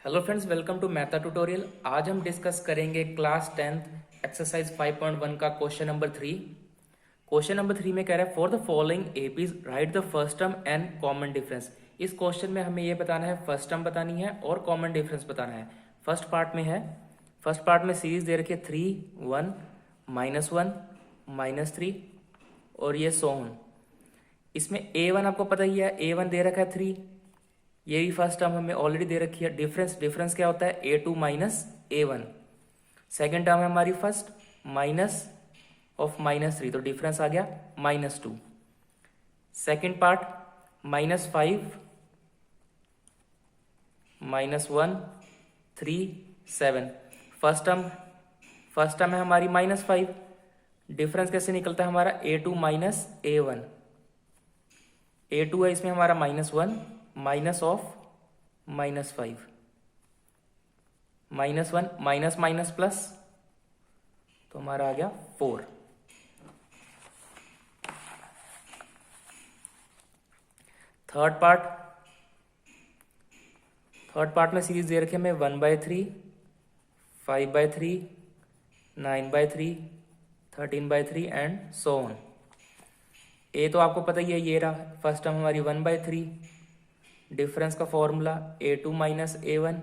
Hello friends, welcome to मैथा tutorial. आज हम डिस्कस करेंगे क्लास 10th एक्सरसाइज 5.1 का क्वेश्चन नंबर 3। क्वेश्चन नंबर 3 में कह रहा है for the following APs right the first term and common difference. इस क्वेश्चन में हमें ये बताना है, फर्स्ट टर्म बतानी है और कॉमन डिफरेंस बताना है। फर्स्ट पार्ट में सीरीज दे रखी है 3, 1, -1, -3 और ये सो ऑन। इसमें A1 आपको पता ही है, A1 दे रखा है 3, ये भी फर्स्ट टर्म हमें ऑलरेडी दे रखी है। डिफरेंस क्या होता है, A2 minus A1। Second term है हमारी फर्स्ट माइनस ऑफ -3, तो डिफरेंस आ गया -2। Second part -5, -1, 3, 7। फर्स्ट टर्म है हमारी -5। डिफरेंस कैसे निकलता है हमारा, A2 माइनस A1। A2 है इसमें हमारा -1 minus of -5, -1 minus minus plus, तो हमारा आ गया 4। थर्ड पार्ट में सीरीज दे रखे हमें 1/3, 5/3, 9/3, 13/3 एंड सो ऑन। ए तो आपको पता ही है, ये रहा फर्स्ट टर्म हमारी 1/3। डिफरेंस का फॉर्मूला A2 माइनस A1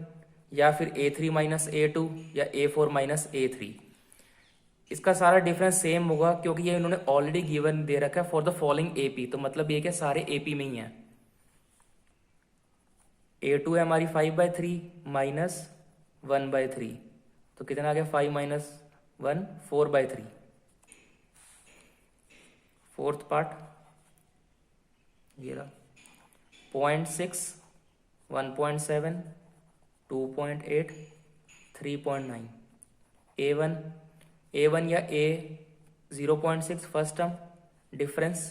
या फिर A3 माइनस A2 या A4 माइनस A3। इसका सारा डिफरेंस सेम होगा क्योंकि ये इन्होंने ऑलरेडी गिवन दे रखा है फॉर द फॉलोइंग एपी, तो मतलब ये क्या सारे एपी में ही है। A2 है हमारी 5/3 माइनस 1/3, तो कितना आ गया 5 माइनस 1, 4/3। फोर्थ पार्ट ये रहा 0.6, 1.7, 2.8, 3.9। A1 या A 0.6 first term, difference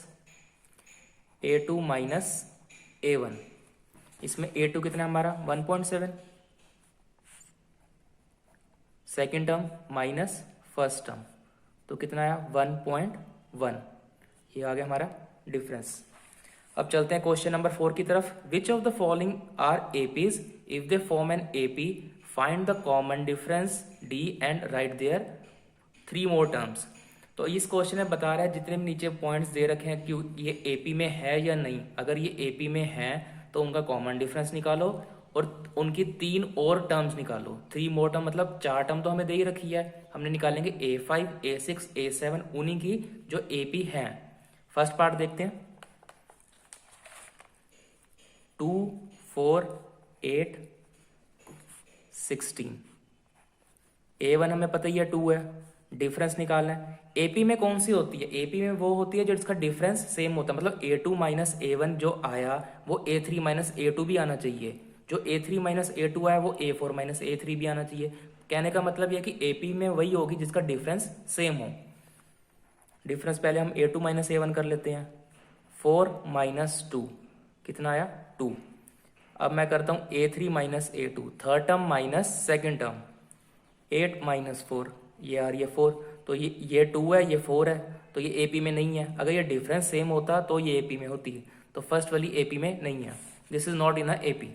A2 minus A1। इसमें A2 कितना हमारा 1.7। Second term minus first term, तो कितना आया 1.1। ये आ गया हमारा डिफरेंस। अब चलते हैं क्वेश्चन नंबर 4 की तरफ। Which of the following are APs if they form an AP, find the common difference d and write their 3 more terms. तो इस क्वेश्चन में बता रहा है जितने भी नीचे पॉइंट्स दे रखे हैं कि ये एपी में है या नहीं। अगर ये एपी में है तो उनका कॉमन डिफरेंस निकालो और उनकी 3 और टर्म्स निकालो। 3 मोर टर्म मतलब 4 टर्म तो हमें दे ही रखी है, हमने निकालेंगे A5, A6, A7 उन्हीं की जो एपी है। फर्स्ट पार्ट देखते हैं 2, 4, 8, 16। A1 हमें पता ही है 2 है, डिफरेंस निकालना है। एपी में कौन सी होती है, एपी में वो होती है जो इसका डिफरेंस सेम होता है, मतलब A2 माइनस A1 जो आया वो A3 माइनस A2 भी आना चाहिए। जो A3 माइनस A2 आया वो A4 माइनस A3 भी आना चाहिए। कहने का मतलब यह कि एपी में वही होगी जिसका डिफरेंस सेम हो। डिफरेंस पहले हम A2 माइनस A1 कर लेते हैं। 4 माइनस 2 कितना आया 2। अब मैं करता हूं A3 minus A2, third term minus second term, 8 minus 4, ये आ रही है 4। तो ये 2 है, ये 4 है, तो ये एपी में नहीं है। अगर ये डिफरेंस सेम होता तो ये एपी में होती है, तो फर्स्ट वाली एपी में नहीं है। This is not in a AP.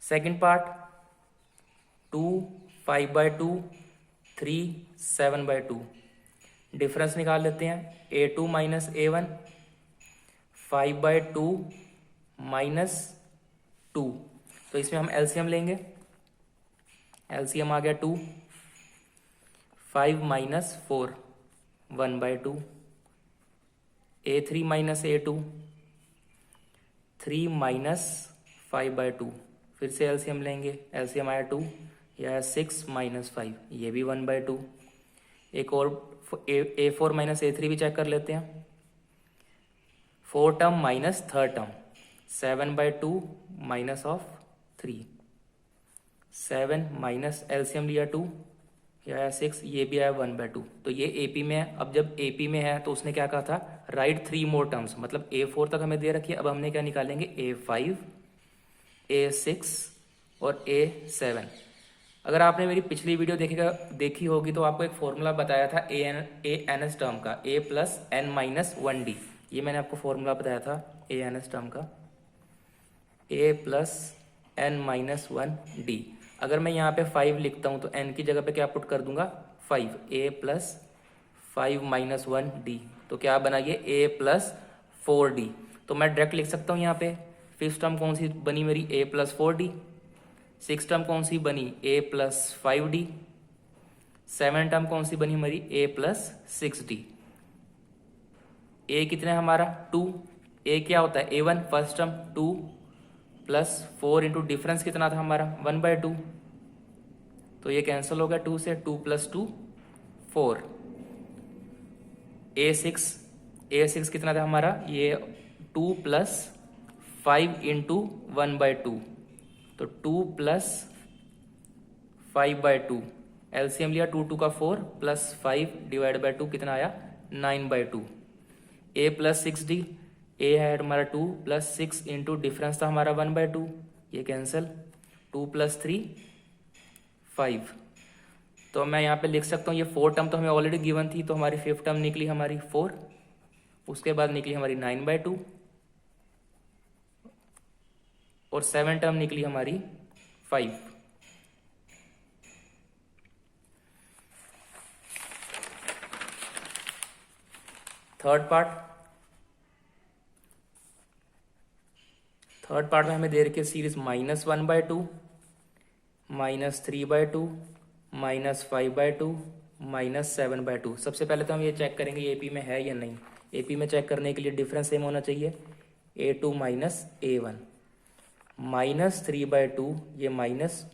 Second part 2, 5/2, 3, 7/2। Difference निकाल लेते हैं। A2 माइनस A1, 5/2 माइनस 2, तो इसमें हम एलसीएम लेंगे। एलसीएम आ गया 2। 5 minus 4, 1/2। A3 minus A2, 3 minus 5/2। फिर से एलसीएम लेंगे, एलसीएम आया 2, यह आया 6 माइनस 5, ये भी 1/2। एक और A4 माइनस A3 भी चेक कर लेते हैं। 4 term minus third term, 7/2 minus of 3, 7 minus LCM लिया 2, यह आया 6, ये भी आया 1/2। तो ये एपी में है। अब जब एपी में है तो उसने क्या कहा था, राइट 3 मोर टर्म्स, मतलब A4 तक हमें दे रखी है। अब हमने क्या निकालेंगे, A5, A6 और A7। अगर आपने मेरी पिछली वीडियो देखी होगी तो आपको एक फॉर्मूला बताया था एन एस टर्म का, A plus N minus 1D। ये मैंने आपको फॉर्मूला बताया था ए एन एस टर्म का। A plus n minus one d. अगर मैं यहाँ पे 5 लिखता हूँ तो एन की जगह पे क्या पुट कर दूंगा 5, ए प्लस 5 माइनस वन डी। तो क्या बना ये ए प्लस 4d। तो मैं डायरेक्ट लिख सकता हूँ यहाँ पे। फिफ्थ टर्म कौन सी बनी मेरी ए प्लस 4d। सिक्स टर्म कौन सी बनी ए प्लस 5d। सेवन टर्म कौन सी बनी मेरी ए प्लस 6d। ए कितना है हमारा 2। ए क्या होता है A1 first term 2 plus 4 into difference कितना था हमारा 1/2। तो ये कैंसिल हो गया 2 से, 2 प्लस 2 4। ए सिक्स कितना था हमारा ये 2 प्लस 5 इंटू 1/2। तो 2 प्लस 5/2। एलसीएम लिया 2 2 का 4 प्लस 5 डिवाइड बाई 2 कितना आया 9/2। ए प्लस 6d। ए है हमारा 2 प्लस 6 इंटू डिफरेंस था हमारा 1/2। ये कैंसिल 2 प्लस 3 5। तो मैं यहाँ पे लिख सकता हूँ ये 4 टर्म तो हमें ऑलरेडी गिवन थी, तो हमारी फिफ्थ टर्म निकली हमारी 4। उसके बाद निकली हमारी 9/2 और 7 टर्म निकली हमारी 5। थर्ड पार्ट में हमें दे रखी है सीरीज -1/2 -3/2 -5/2 -7/2। सबसे पहले तो हम ये चेक करेंगे एपी में है या नहीं। एपी में चेक करने के लिए डिफरेंस सेम होना चाहिए A2 माइनस A1। -3/2 ये माइनस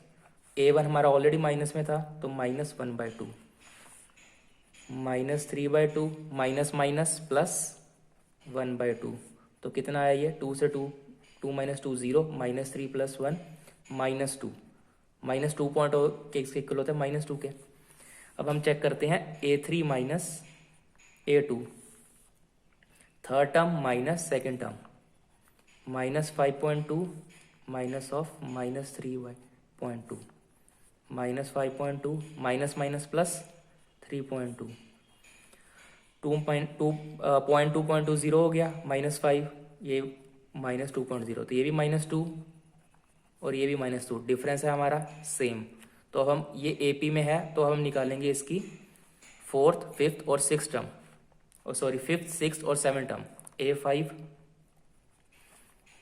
A1 हमारा ऑलरेडी माइनस में था तो -1/2 -3/2 माइनस माइनस प्लस 1/2। तो कितना आया ये 2 से 2 2 माइनस 2 0 -3 प्लस 1 -2 -2 पॉइंट के इक्वल होते हैं -2 के। अब हम चेक करते हैं A3 minus A2। Third term minus second term -5.2 minus of -3/2 -5.2 minus minus plus 3.2 2.20 हो गया -5 ये -2.0 तो ये भी -2 और ये भी -2। डिफरेंस है हमारा सेम। तो हम ये एपी में है तो हम निकालेंगे इसकी फोर्थ फिफ्थ और सिक्स टर्म और सॉरी फिफ्थ सिक्स और seven term. A5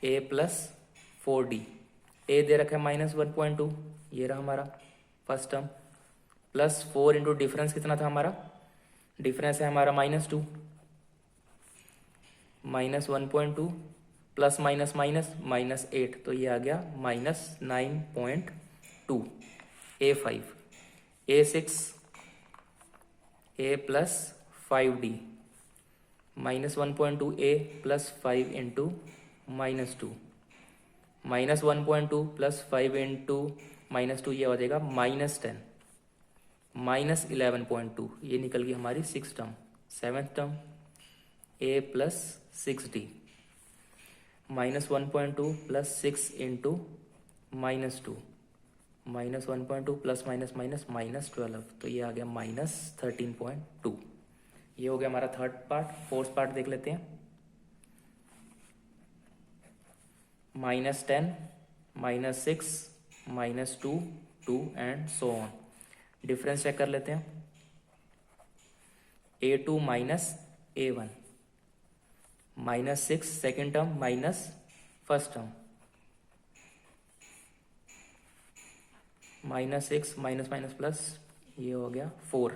A plus 4d। ए दे रखा है -1.2 ये रहा हमारा first term plus 4 into difference कितना था हमारा डिफरेंस है हमारा -2 -1.2 प्लस माइनस माइनस -8 तो ये आ गया -9.2। A5 A6 A plus 5d -1.2 A plus 5 into -2 -1.2 plus 5 into -2 ये हो जाएगा -10 -11.2 ये निकल गई हमारी six term. Seventh term A plus 6d -1.2 plus 6 into -2 -1.2 plus minus minus -12 तो ये आ गया -13.2। ये हो गया हमारा थर्ड पार्ट। फोर्थ पार्ट देख लेते हैं -10 -6 -2 2 and so on. Difference check कर लेते हैं A2 minus A1 -6 second term minus first term -6 minus minus plus ये हो गया 4।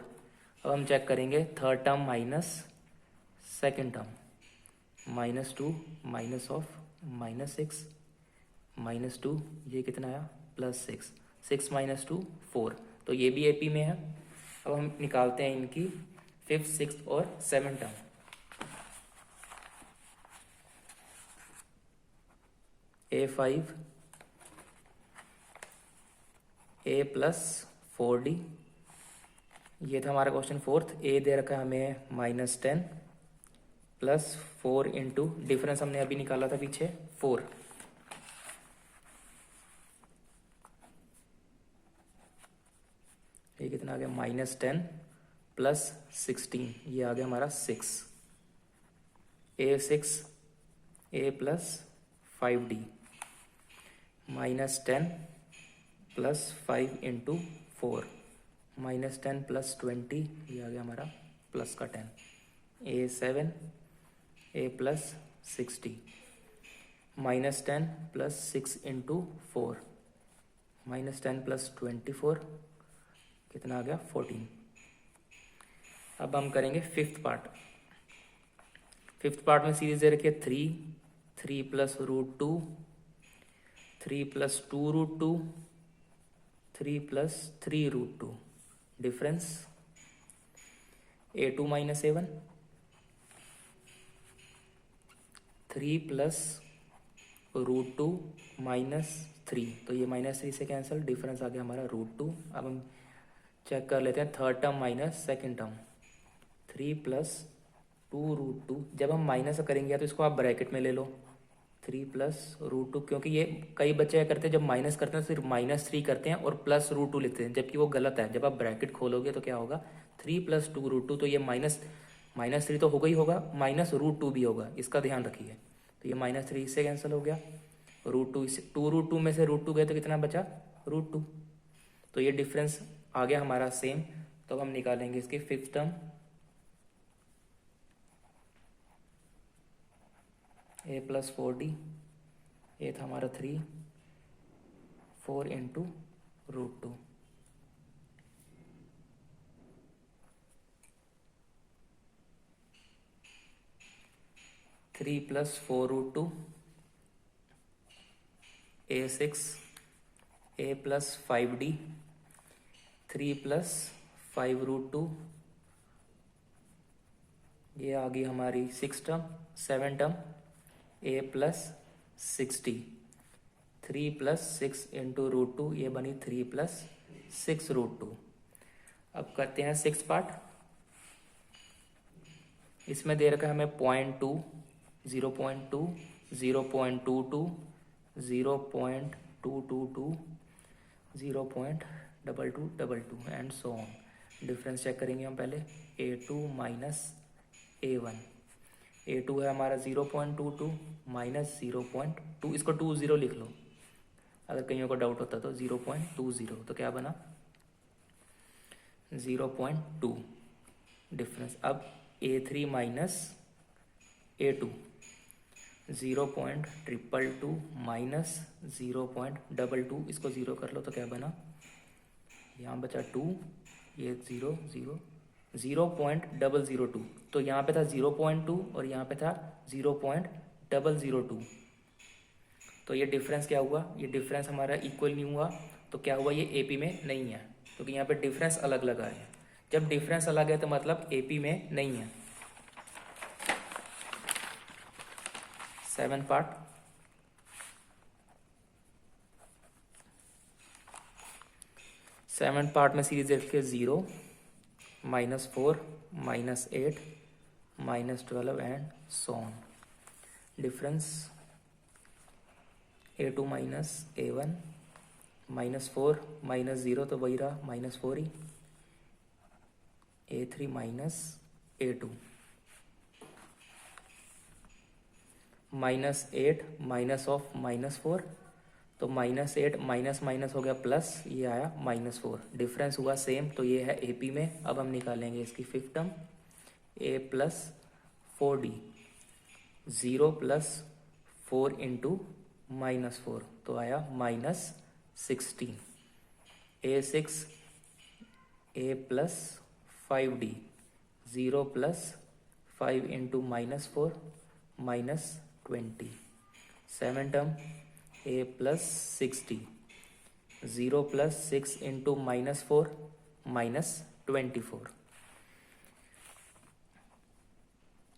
अब हम चेक करेंगे third term minus second term -2 minus of -6 -2 ये कितना आया +6 6 - 2 4 तो ये भी एपी में है। अब हम निकालते हैं इनकी फिफ्थ सिक्स और seven term. A5 A plus 4d ये था हमारा क्वेश्चन फोर्थ। ए दे रखा है हमें -10 प्लस 4 इंटू डिफरेंस हमने अभी निकाला था पीछे 4 ये कितना आ गया -10 प्लस 16 ये आ गया हमारा 6। A6 A plus 5d -10 plus 5 into 4, -10 plus 20, ये आ गया हमारा प्लस का 10, A7 A plus 60, -10 plus 6 into 4, -10 plus 24, कितना आ गया 14। अब हम करेंगे फिफ्थ पार्ट। फिफ्थ पार्ट में सीरीज दे रखी है 3 plus √2, 3 plus 2√2, 3 plus 3√2, difference A2 minus A1, 3 plus √2 minus 3, तो ये -3 से कैंसिल, डिफरेंस आ गया हमारा √2। अब हम चेक कर लेते हैं third term minus second term, 3 plus 2√2, जब हम माइनस करेंगे तो इसको आप ब्रैकेट में ले लो, 3 प्लस √2, क्योंकि ये कई बच्चे क्या करते हैं जब माइनस करते हैं सिर्फ -3 करते हैं और प्लस √2 लिखते हैं, जबकि वो गलत है। जब आप ब्रैकेट खोलोगे तो क्या होगा 3 प्लस 2√2, तो ये -3 तो होगा ही होगा, -√2 भी होगा, इसका ध्यान रखिए। तो ये -3 से कैंसिल हो गया, √2 से 2√2 में से √2 गए तो कितना बचा √2, तो ये डिफरेंस आ गया हमारा सेम। तो हम निकालेंगे इसकी fifth term, A plus 4D, ये था हमारा 3, 4 into √2, 3 plus 4√2, A6, A plus 5D, 3 plus 5√2, ये आ गई हमारी 6 term. 7 term A plus 60, 3 plus 6 into √2, ये बनी 3 प्लस 6√2। अब करते हैं 6 पार्ट। इसमें दे रखा है हमें 0.2, 0.2, 0.22, 0.222, 0.2222 and so on. Difference check करेंगे हम पहले, A2 माइनस A1, A2 है हमारा 0.22 माइनस 0.2, इसको 20 लिख लो अगर कहीं को डाउट होता तो, 0.20, तो क्या बना 0.2 डिफरेंस। अब A3 माइनस A2, 0.222 माइनस 0.22, इसको 0 कर लो तो क्या बना, यहाँ बचा 2, ये 0 0, 0.002, तो यहाँ पे था 0.2 और यहाँ पे था 0.002, तो ये डिफरेंस क्या हुआ, ये डिफरेंस हमारा इक्वल नहीं हुआ, तो क्या हुआ ये AP में नहीं है, क्योंकि यहाँ पे डिफरेंस अलग अलग आया। जब डिफरेंस अलग है तो मतलब AP में नहीं है। 7 पार्ट। 7 पार्ट में सीरीज देखिए 0, -4, -8, -12 and so on. Difference A2 minus A1, -4 -0 तो वही रहा -4 ही, A3 minus A2, -8 minus of -4, तो -8 माइनस माइनस हो गया प्लस, ये आया -4, डिफरेंस हुआ सेम, तो ये है AP में। अब हम निकालेंगे इसकी fifth term, A plus 4D, 0 plus 4 into -4, तो आया -16, A6 A plus 5D, 0 plus 5 into -4, -20। 7 term A plus 60, 0 plus 6 into -4, -24।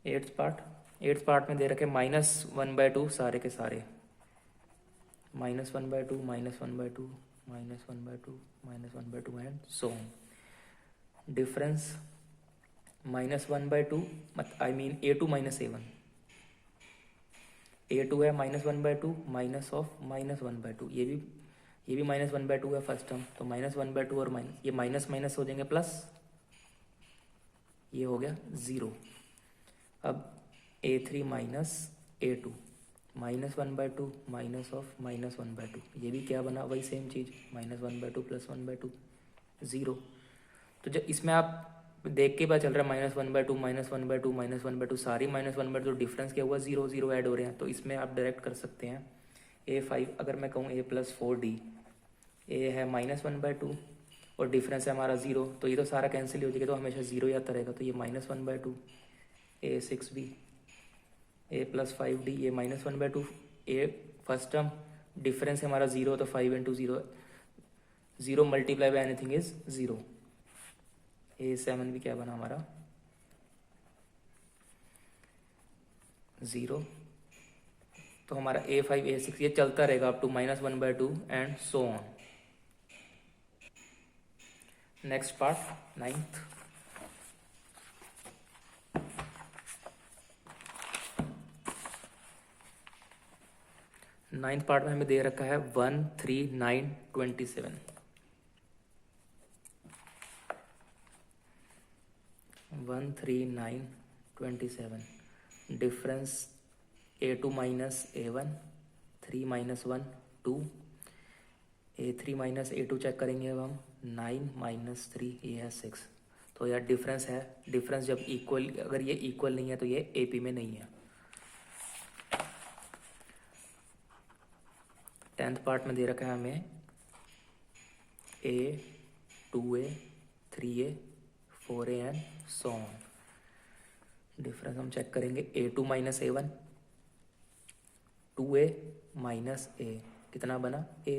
8th part. 8th part में दे रखे -1/2 सारे के सारे, -1/2, -1/2, -1/2, -1/2 and so on. Difference -1/2, I mean A2 minus A1, A2 है -1/2 minus of -1/2, ये भी -1/2 है फर्स्ट टर्म, तो -1/2 और माइनस, ये माइनस माइनस हो जाएंगे प्लस, ये हो गया 0। अब A3 minus A2, -1/2 minus of -1/2, ये भी क्या बना, वही सेम चीज़, -1/2 + 1/2 0। तो जब इसमें आप देख के पता चल रहा है -1/2 -1/2 -1/2 सारी -1/2, डिफरेंस क्या हुआ, 0 0 ऐड हो रहे हैं। तो इसमें आप डायरेक्ट कर सकते हैं A5, अगर मैं कहूँ A + 4D, A है -1/2 और डिफरेंस है हमारा 0, तो ये तो सारा कैंसिल हो जाएगा, तो हमेशा 0 ही आता रहेगा। तो ये -1/2, A6B, A + 5D, ये -1/2, A फर्स्ट टर्म, डिफरेंस है हमारा 0, तो 5 × 0, 0 multiply by anything is 0। A7 भी क्या बना हमारा 0। तो हमारा A5 A6 ये चलता रहेगा up to -1/2 and so on. Next part, 9th। 9th part में हमें दे रखा है 1 3 9 27। 1 3 9 27, difference A2 - A1, 3 - 1 2, A3 - A2 check करेंगे अब हम, 9 - 3, ये है 6। तो यार डिफरेंस है, डिफरेंस जब इक्वल, अगर ये इक्वल नहीं है तो ये AP में नहीं है। 10th पार्ट में दे रखा है हमें A 2A 3A 4A and so on. Difference हम चेक करेंगे, A2 - A1, 2A - A, कितना बना A,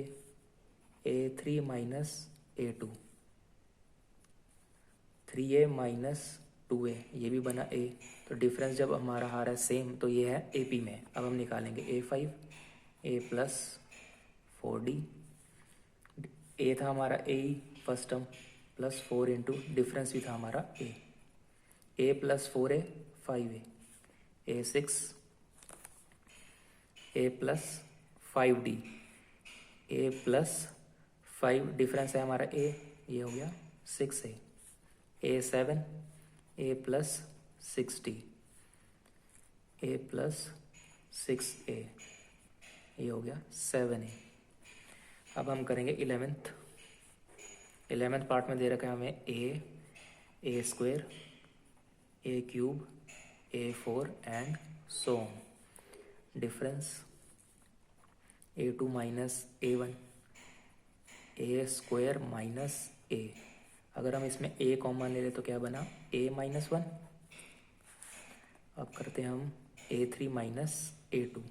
A3 - A2, 3A - 2A, ये भी बना A। तो डिफरेंस जब हमारा आ रहा है सेम, तो ये है AP में। अब हम निकालेंगे A5, A + 4D, A था हमारा A first term, plus 4 × difference भी था हमारा A + 4A 5A, A6, A + 5D, A + 5, difference है हमारा A, ये हो गया 6A, A7, A + 6D, A + 6A, ये हो गया 7A। अब हम करेंगे 11th पार्ट में दे रखा है हमें A² A³ A4 and so on. Difference A2 - A1, A² - A, अगर हम इसमें A कॉमन ले लें तो क्या बना A - 1। अब करते हैं हम A3 - A2,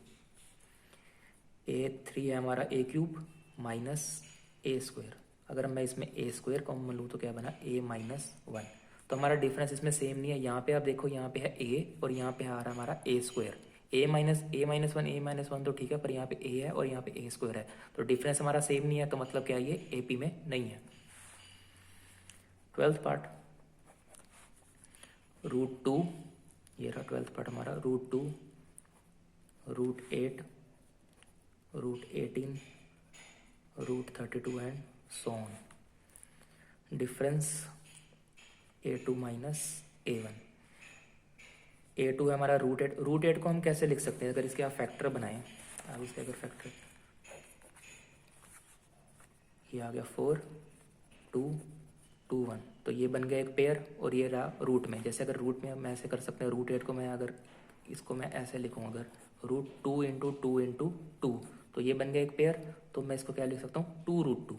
A3 है हमारा A³ - A², अगर मैं इसमें A² कॉमन लूँ तो क्या बना A - 1। तो हमारा डिफरेंस इसमें सेम नहीं है, यहाँ पे आप देखो, यहाँ पे है A और यहाँ पे आ रहा है हमारा A²। A - 1 तो ठीक है, पर यहाँ पे A है और यहाँ पे A² है, तो डिफरेंस हमारा सेम नहीं है, तो मतलब क्या ये AP में नहीं है। 12th पार्ट, √2, ये रहा 12th पार्ट हमारा, √2, √8, √18, √32 and so on. Difference A2 - A1, A2 है हमारा √8 को हम कैसे लिख सकते हैं, अगर इसके आप फैक्टर बनाएं, अब इसके अगर फैक्टर, ये आ गया 4 2 2 1, तो ये बन गया एक पेयर, और ये रहा रूट में। जैसे अगर रूट में हम ऐसे कर सकते हैं, √8 को मैं अगर इसको मैं ऐसे लिखूँ, अगर √2 × 2 × 2, तो ये बन गया एक पेयर। तो मैं इसको क्या लिख सकता हूँ 2√2।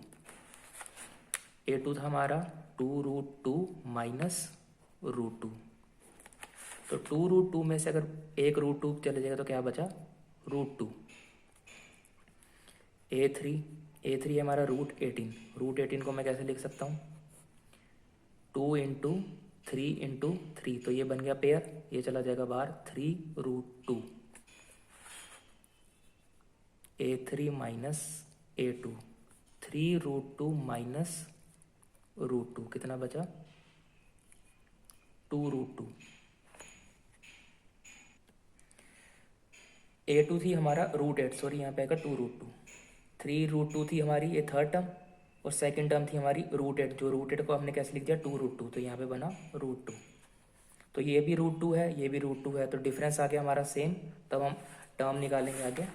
A2 था हमारा 2√2 - √2, तो 2√2 में से अगर एक √2 चले जाएगा तो क्या बचा √2। A3 है हमारा √18 को मैं कैसे लिख सकता हूँ 2 × 3 × 3, तो ये बन गया पेयर, ये चला जाएगा बाहर 3√2। A3 - A2, 3√2 - √2, कितना बचा 2√2। A2 थी हमारा √8, सॉरी यहाँ पे आएगा 2√2, 3√2 थी हमारी ये थर्ड टर्म, और सेकंड टर्म थी हमारी √8, जो √8 को हमने कैसे लिख दिया 2√2, तो यहाँ पे बना √2। तो ये भी √2 है, ये भी √2 है, तो डिफरेंस आ गया हमारा सेम। तब हम टर्म निकालेंगे आगे।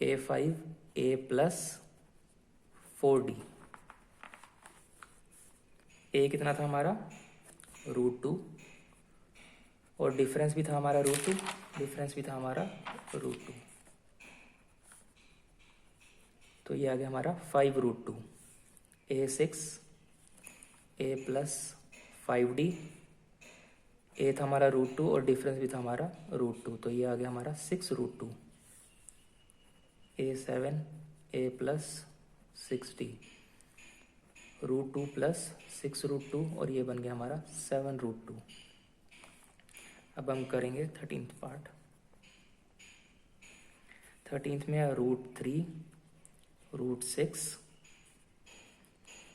A5 A plus 4D। ए कितना था हमारा √2 और डिफरेंस भी था हमारा √2, डिफरेंस भी था हमारा √2, तो ये आ गया हमारा 5√2। A6 A प्लस 5D, ए था हमारा √2 और डिफरेंस भी था हमारा √2, तो ये आ गया हमारा 6√2। A7 A plus 6D, √2 plus 6√2 और ये बन गया हमारा 7√2। अब हम करेंगे 13th पार्ट। 13th में √3 √6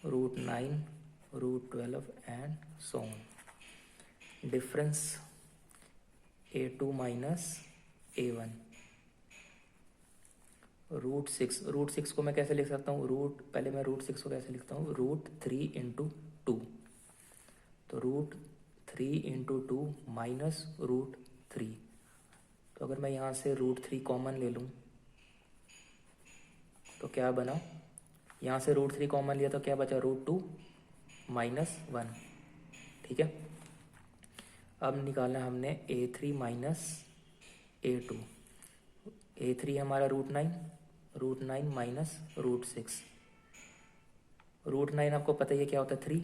√9 √12 and so on. Difference A2 minus A1। √6 को मैं कैसे लिख सकता हूँ? पहले मैं √6 को कैसे लिखता हूँ? √3 × 2, तो √3 × 2 माइनस √3। तो अगर मैं यहाँ से √3 कॉमन ले लूँ तो क्या बना? यहाँ से √3 कॉमन लिया तो क्या बचा? √2 माइनस 1। ठीक है, अब निकालना है हमने A3 माइनस A2। A3 हमारा √9 माइनस √6। √9 आपको पता ही है क्या होता है? 3।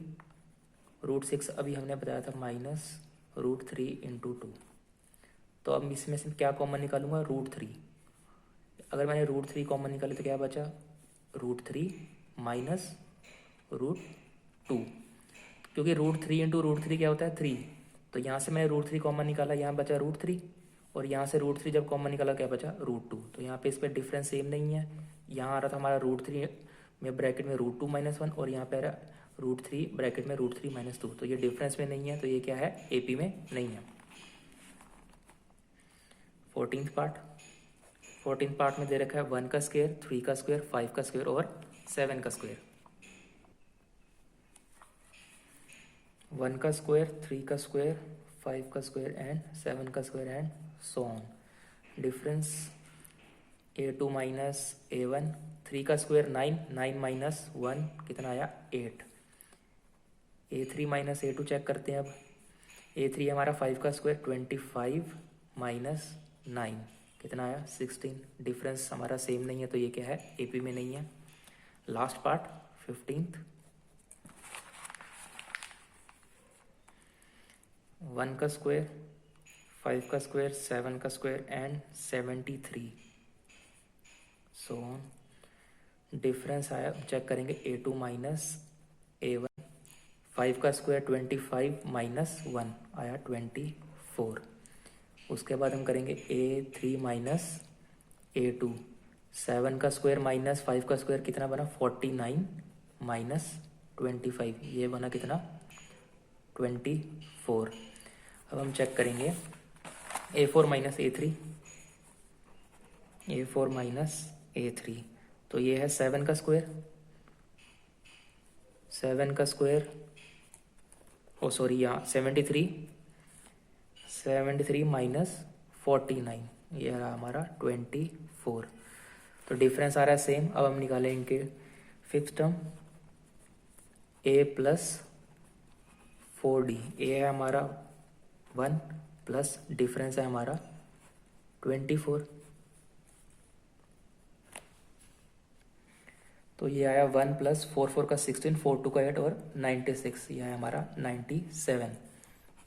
√6 अभी हमने बताया था माइनस √3 × 2। तो अब इसमें से क्या कॉमन निकालूंगा? √3। अगर मैंने √3 कॉमन निकाली तो क्या बचा? √3 माइनस √2, क्योंकि √3 × √3 क्या होता है? 3। तो यहाँ से मैंने √3 कॉमन निकाला, यहाँ बचा √3, और यहाँ से √3 जब कॉमन निकाला क्या बचा? √2। तो यहाँ पे इस पर डिफरेंस सेम नहीं है। यहाँ आ रहा था हमारा √3 में ब्रैकेट में √2 माइनस 1, और यहाँ पे आ रहा √3 ब्रैकेट में √3 माइनस 2। तो ये डिफरेंस में नहीं है, तो ये क्या है? एपी में नहीं है। 14th पार्ट में दे रखा है 1 का स्क्वायर, 3 का स्क्वायर, 5 का स्क्वायर और 7 का स्क्वायर। 1 का स्क्वायर, 3 का स्क्वायर, 5 का स्क्वायर एंड 7 का square and so on. Difference A2 minus A1। 3 का स्क्वायर 9 माइनस 1 कितना आया? 8। A3 माइनस A2 चेक करते हैं अब। A3 हमारा 5 का स्क्वायर 25 माइनस 9 कितना आया? 16। डिफरेंस हमारा सेम नहीं है, तो ये क्या है? एपी में नहीं है। Last part 15th। 1 का स्क्वायर, 5 का स्क्वायर, 7 का square and 73 so on. Difference आया, चेक करेंगे A2 माइनस A1। 5 का स्क्वायर 25 माइनस 1 आया 24। उसके बाद हम करेंगे A3 माइनस A2। 7 का स्क्वायर माइनस 5 का स्क्वायर कितना बना? 49 माइनस 25, ये बना कितना? 24। अब हम चेक करेंगे A4 minus A3, A4 minus A3, तो ये है 7 का स्क्वायर, 7 का स्क्वायर, ओ सॉरी यहाँ 73 माइनस 49, ये रहा हमारा 24। तो डिफरेंस आ रहा है सेम। अब हम निकालेंगे 5th term A plus 4D। ए है हमारा 1 प्लस डिफरेंस है हमारा 24, तो ये आया 1 प्लस 4 का 16, 4 2 का 8 और 96, ये है हमारा 97।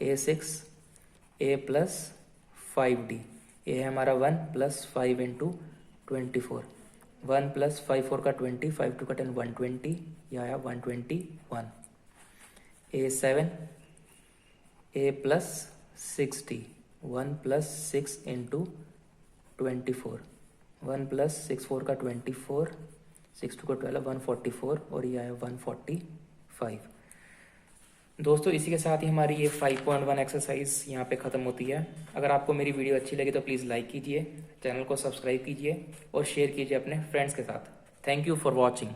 A6 A plus 5D। ए है हमारा 1 प्लस 5 × 24, 1 प्लस 5 4 का 20, 5 2 का 10, 120, यह आया 121। A7 A plus 6D। 1 plus 6 × 24, 1 plus 6 4 का 24, 6 2 का 12, 144 और ये आया 145। दोस्तों इसी के साथ ही हमारी ये 5.1 एक्सरसाइज यहाँ पे ख़त्म होती है। अगर आपको मेरी वीडियो अच्छी लगी तो प्लीज़ लाइक कीजिए, चैनल को सब्सक्राइब कीजिए और शेयर कीजिए अपने फ्रेंड्स के साथ। Thank you for watching.